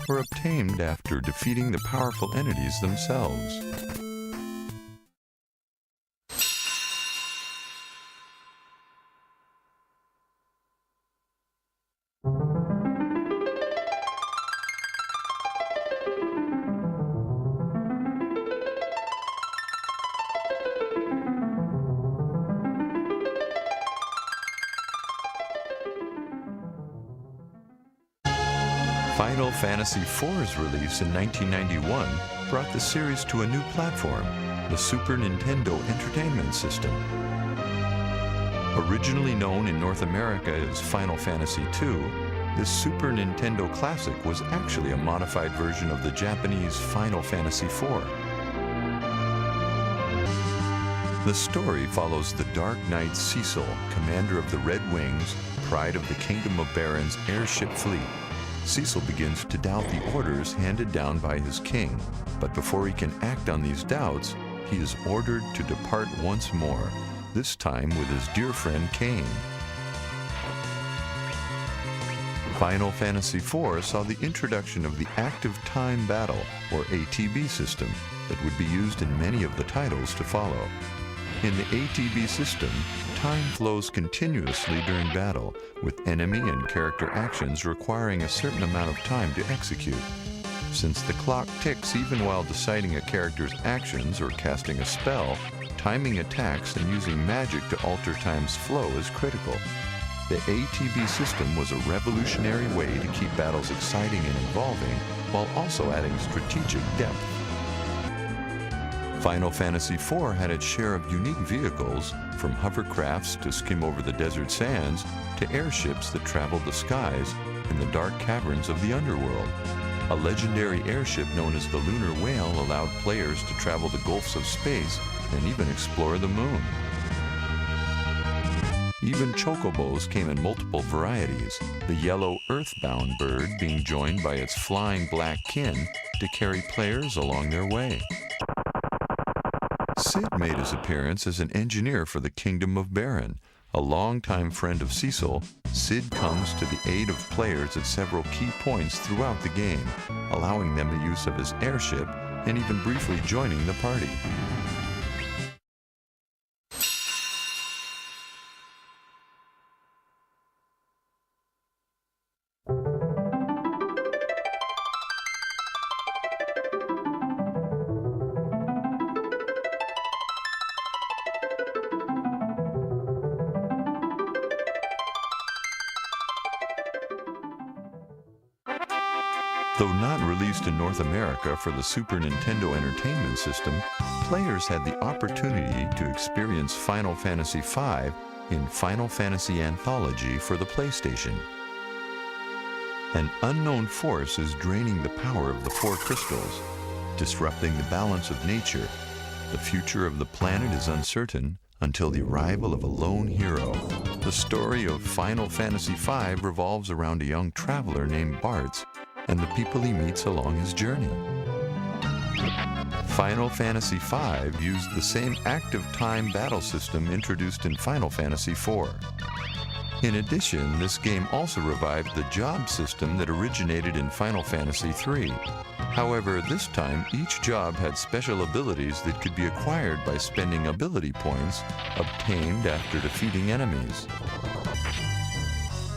were obtained after defeating the powerful entities themselves. Final Fantasy IV's release in 1991 brought the series to a new platform, the Super Nintendo Entertainment System. Originally known in North America as Final Fantasy II, this Super Nintendo classic was actually a modified version of the Japanese Final Fantasy IV. The story follows the Dark Knight Cecil, commander of the Red Wings, pride of the Kingdom of Baron's airship fleet. Cecil begins to doubt the orders handed down by his king, but before he can act on these doubts, he is ordered to depart once more, this time with his dear friend Kain. Final Fantasy IV saw the introduction of the Active Time Battle, or ATB system, that would be used in many of the titles to follow. In the ATB system, time flows continuously during battle, with enemy and character actions requiring a certain amount of time to execute. Since the clock ticks even while deciding a character's actions or casting a spell, timing attacks and using magic to alter time's flow is critical. The ATB system was a revolutionary way to keep battles exciting and involving, while also adding strategic depth. Final Fantasy IV had its share of unique vehicles, from hovercrafts to skim over the desert sands, to airships that traveled the skies in the dark caverns of the underworld. A legendary airship known as the Lunar Whale allowed players to travel the gulfs of space and even explore the moon. Even chocobos came in multiple varieties, the yellow earthbound bird being joined by its flying black kin to carry players along their way. Cid made his appearance as an engineer for the Kingdom of Baron. A longtime friend of Cecil, Cid comes to the aid of players at several key points throughout the game, allowing them the use of his airship and even briefly joining the party. Though not released in North America for the Super Nintendo Entertainment System, players had the opportunity to experience Final Fantasy V in Final Fantasy Anthology for the PlayStation. An unknown force is draining the power of the four crystals, disrupting the balance of nature. The future of the planet is uncertain until the arrival of a lone hero. The story of Final Fantasy V revolves around a young traveler named Bartz and the people he meets along his journey. Final Fantasy V used the same active time battle system introduced in Final Fantasy IV. In addition, this game also revived the job system that originated in Final Fantasy III. However, this time each job had special abilities that could be acquired by spending ability points obtained after defeating enemies.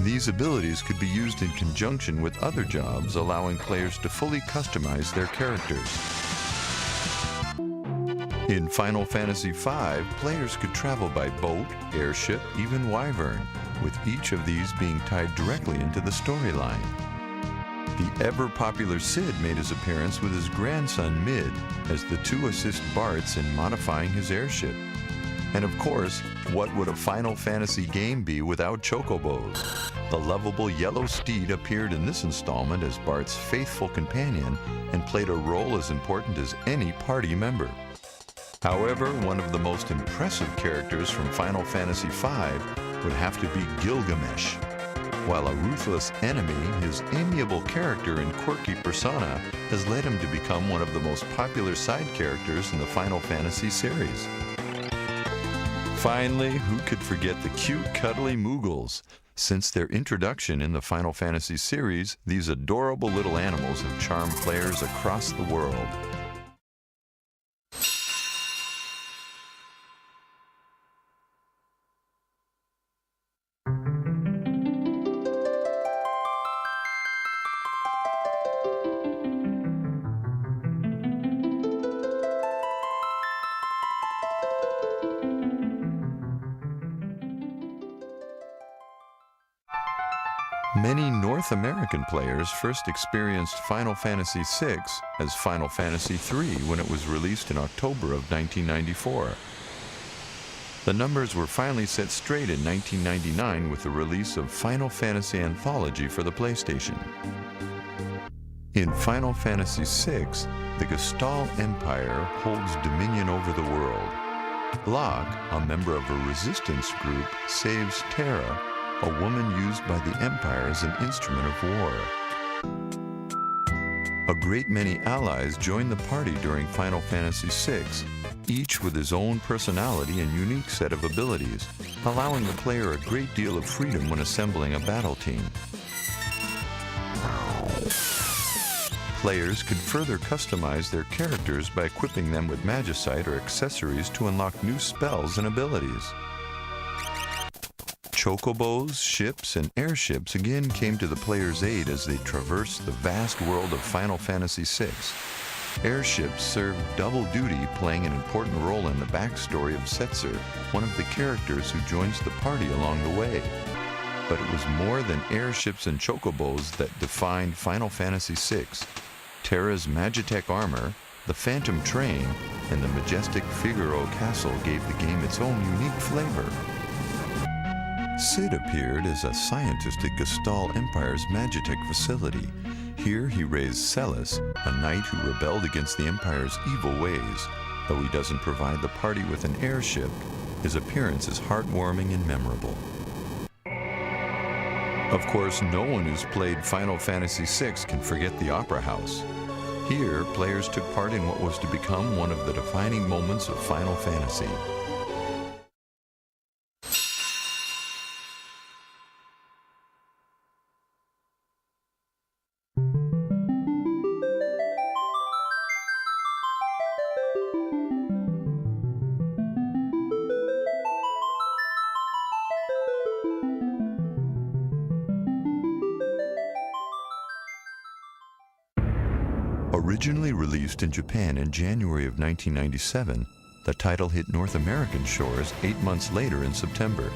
These abilities could be used in conjunction with other jobs, allowing players to fully customize their characters. In Final Fantasy V, players could travel by boat, airship, even wyvern, with each of these being tied directly into the storyline. The ever-popular Cid made his appearance with his grandson Mid, as the two assist Bartz in modifying his airship. And of course, what would a Final Fantasy game be without chocobos? The lovable yellow steed appeared in this installment as Bart's faithful companion and played a role as important as any party member. However, one of the most impressive characters from Final Fantasy V would have to be Gilgamesh. While a ruthless enemy, his amiable character and quirky persona has led him to become one of the most popular side characters in the Final Fantasy series. Finally, who could forget the cute, cuddly Moogles? Since their introduction in the Final Fantasy series, these adorable little animals have charmed players across the world. Many North American players first experienced Final Fantasy VI as Final Fantasy III when it was released in October of 1994. The numbers were finally set straight in 1999 with the release of Final Fantasy Anthology for the PlayStation. In Final Fantasy VI, the Gestal Empire holds dominion over the world. Locke, a member of a resistance group, saves Terra, a woman used by the Empire as an instrument of war. A great many allies join the party during Final Fantasy VI, each with his own personality and unique set of abilities, allowing the player a great deal of freedom when assembling a battle team. Players could further customize their characters by equipping them with magicite or accessories to unlock new spells and abilities. Chocobos, ships, and airships again came to the player's aid as they traversed the vast world of Final Fantasy VI. Airships served double duty, playing an important role in the backstory of Setzer, one of the characters who joins the party along the way. But it was more than airships and chocobos that defined Final Fantasy VI. Terra's Magitech armor, the Phantom Train, and the majestic Figaro Castle gave the game its own unique flavor. Cid appeared as a scientist at Gestal Empire's Magitech facility. Here he raised Celes, a knight who rebelled against the Empire's evil ways. Though he doesn't provide the party with an airship, his appearance is heartwarming and memorable. Of course, no one who's played Final Fantasy VI can forget the Opera House. Here, players took part in what was to become one of the defining moments of Final Fantasy. Originally released in Japan in January of 1997, the title hit North American shores 8 months later in September.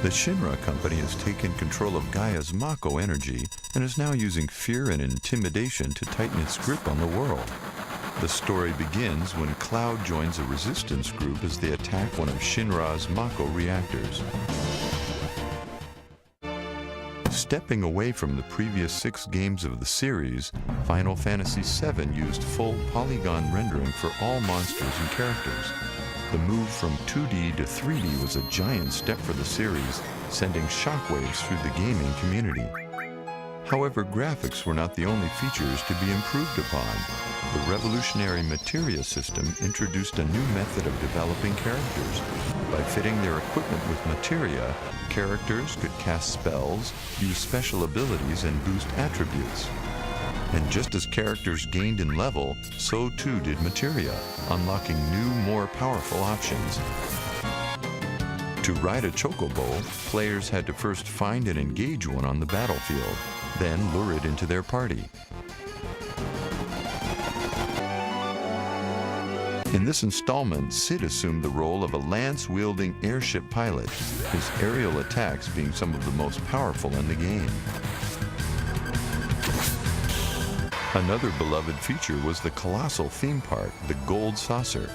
The Shinra company has taken control of Gaia's Mako energy and is now using fear and intimidation to tighten its grip on the world. The story begins when Cloud joins a resistance group as they attack one of Shinra's Mako reactors. Stepping away from the previous 6 games of the series, Final Fantasy VII used full polygon rendering for all monsters and characters. The move from 2D to 3D was a giant step for the series, sending shockwaves through the gaming community. However, graphics were not the only features to be improved upon. The revolutionary Materia system introduced a new method of developing characters. By fitting their equipment with Materia, characters could cast spells, use special abilities, and boost attributes. And just as characters gained in level, so too did Materia, unlocking new, more powerful options. To ride a chocobo, players had to first find and engage one on the battlefield, then lure it into their party. In this installment, Cid assumed the role of a lance-wielding airship pilot, his aerial attacks being some of the most powerful in the game. Another beloved feature was the colossal theme park, the Gold Saucer.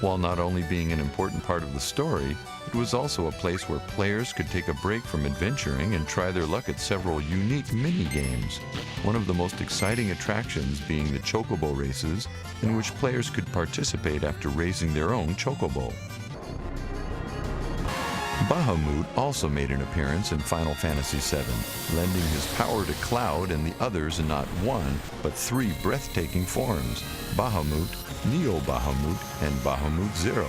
While not only being an important part of the story, it was also a place where players could take a break from adventuring and try their luck at several unique mini-games. One of the most exciting attractions being the Chocobo races, in which players could participate after raising their own Chocobo. Bahamut also made an appearance in Final Fantasy VII, lending his power to Cloud and the others in not 1, but 3 breathtaking forms: Bahamut, Neo Bahamut, and Bahamut Zero.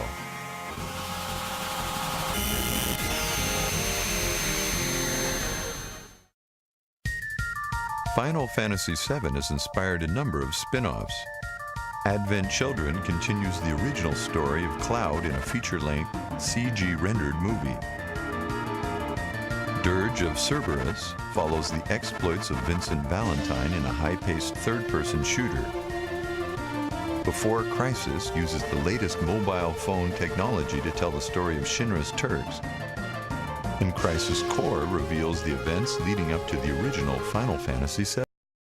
Final Fantasy VII has inspired a number of spin-offs. Advent Children continues the original story of Cloud in a feature-length, CG-rendered movie. Dirge of Cerberus follows the exploits of Vincent Valentine in a high-paced third-person shooter. Before Crisis uses the latest mobile phone technology to tell the story of Shinra's Turks. And Crisis Core reveals the events leading up to the original Final Fantasy VII.